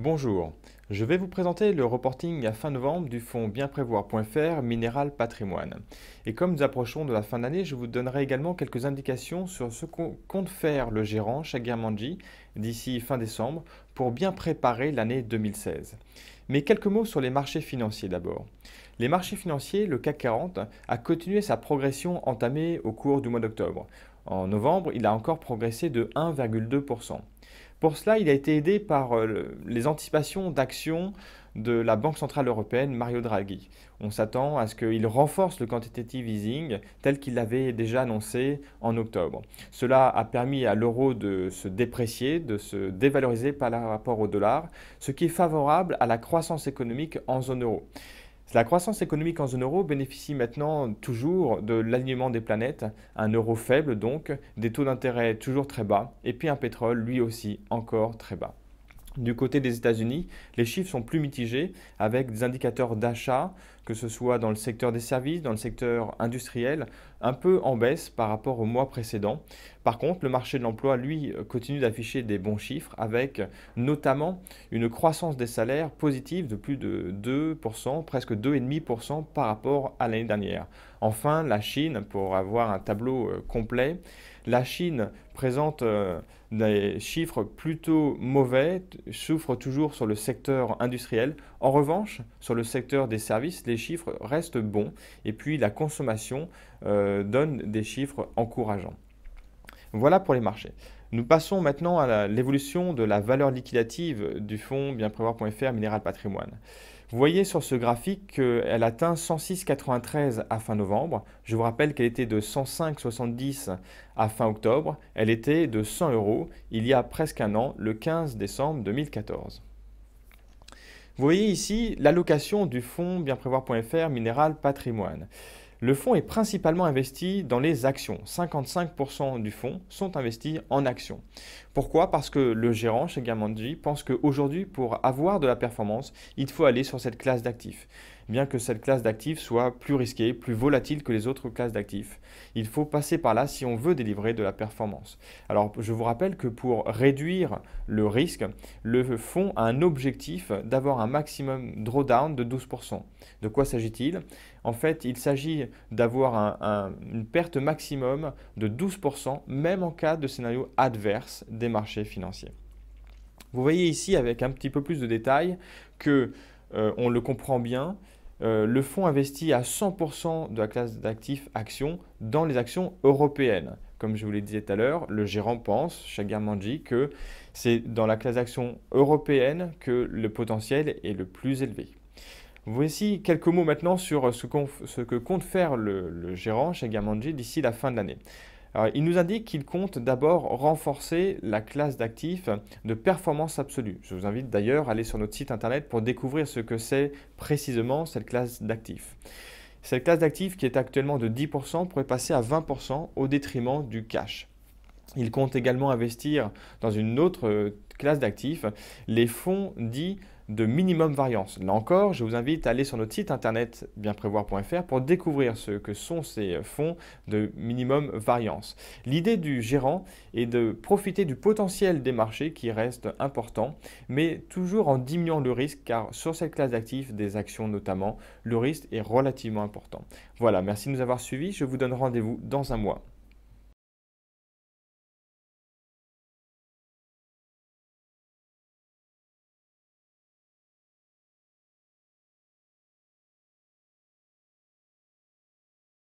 Bonjour, je vais vous présenter le reporting à fin novembre du fonds bienprévoir.fr Minéral Patrimoine. Et comme nous approchons de la fin d'année, je vous donnerai également quelques indications sur ce qu'on compte faire le gérant Shagir Manji d'ici fin décembre pour bien préparer l'année 2016. Mais quelques mots sur les marchés financiers d'abord. Les marchés financiers, le CAC 40, a continué sa progression entamée au cours du mois d'octobre. En novembre, il a encore progressé de 1,2%. Pour cela, il a été aidé par les anticipations d'actions de la Banque centrale européenne, Mario Draghi. On s'attend à ce qu'il renforce le quantitative easing tel qu'il l'avait déjà annoncé en octobre. Cela a permis à l'euro de se déprécier, de se dévaloriser par rapport au dollar, ce qui est favorable à la croissance économique en zone euro. La croissance économique en zone euro bénéficie maintenant toujours de l'alignement des planètes, un euro faible donc, des taux d'intérêt toujours très bas, et puis un pétrole lui aussi encore très bas. Du côté des États-Unis, les chiffres sont plus mitigés avec des indicateurs d'achat, que ce soit dans le secteur des services, dans le secteur industriel, un peu en baisse par rapport au mois précédent. Par contre, le marché de l'emploi, lui, continue d'afficher des bons chiffres avec notamment une croissance des salaires positive de plus de 2%, presque 2,5% par rapport à l'année dernière. Enfin, la Chine, pour avoir un tableau complet, la Chine présente des chiffres plutôt mauvais, souffre toujours sur le secteur industriel. En revanche, sur le secteur des services, les chiffres restent bons et puis la consommation donne des chiffres encourageants. Voilà pour les marchés. Nous passons maintenant à l'évolution de la valeur liquidative du fonds bienprévoir.fr Minéral Patrimoine. Vous voyez sur ce graphique qu'elle atteint 106,93 à fin novembre. Je vous rappelle qu'elle était de 105,70 à fin octobre. Elle était de 100 euros il y a presque un an, le 15 décembre 2014. Vous voyez ici l'allocation du fonds bienprévoir.fr Minéral Patrimoine. Le fonds est principalement investi dans les actions. 55% du fonds sont investis en actions. Pourquoi? Parce que le gérant chez Gamanji pense qu'aujourd'hui, pour avoir de la performance, il faut aller sur cette classe d'actifs. Bien que cette classe d'actifs soit plus risquée, plus volatile que les autres classes d'actifs, il faut passer par là si on veut délivrer de la performance. Alors, je vous rappelle que pour réduire le risque, le fonds a un objectif d'avoir un maximum drawdown de 12%. De quoi s'agit-il? En fait, il s'agit d'avoir une perte maximum de 12%, même en cas de scénario adverse des marchés financiers. Vous voyez ici, avec un petit peu plus de détails, que on le comprend bien, le fonds investit à 100% de la classe d'actifs actions dans les actions européennes. Comme je vous l'ai dit tout à l'heure, le gérant pense, Shagir Manji, que c'est dans la classe d'actions européenne que le potentiel est le plus élevé. Voici quelques mots maintenant sur ce que compte faire le gérant Shagir Manji d'ici la fin de l'année. Alors, il nous indique qu'il compte d'abord renforcer la classe d'actifs de performance absolue. Je vous invite d'ailleurs à aller sur notre site internet pour découvrir ce que c'est précisément cette classe d'actifs. Cette classe d'actifs qui est actuellement de 10% pourrait passer à 20% au détriment du cash. Il compte également investir dans une autre classe d'actifs, les fonds dits de minimum variance. Là encore, je vous invite à aller sur notre site internet bienprévoir.fr pour découvrir ce que sont ces fonds de minimum variance. L'idée du gérant est de profiter du potentiel des marchés qui reste important, mais toujours en diminuant le risque car sur cette classe d'actifs, des actions notamment, le risque est relativement important. Voilà, merci de nous avoir suivis. Je vous donne rendez-vous dans un mois.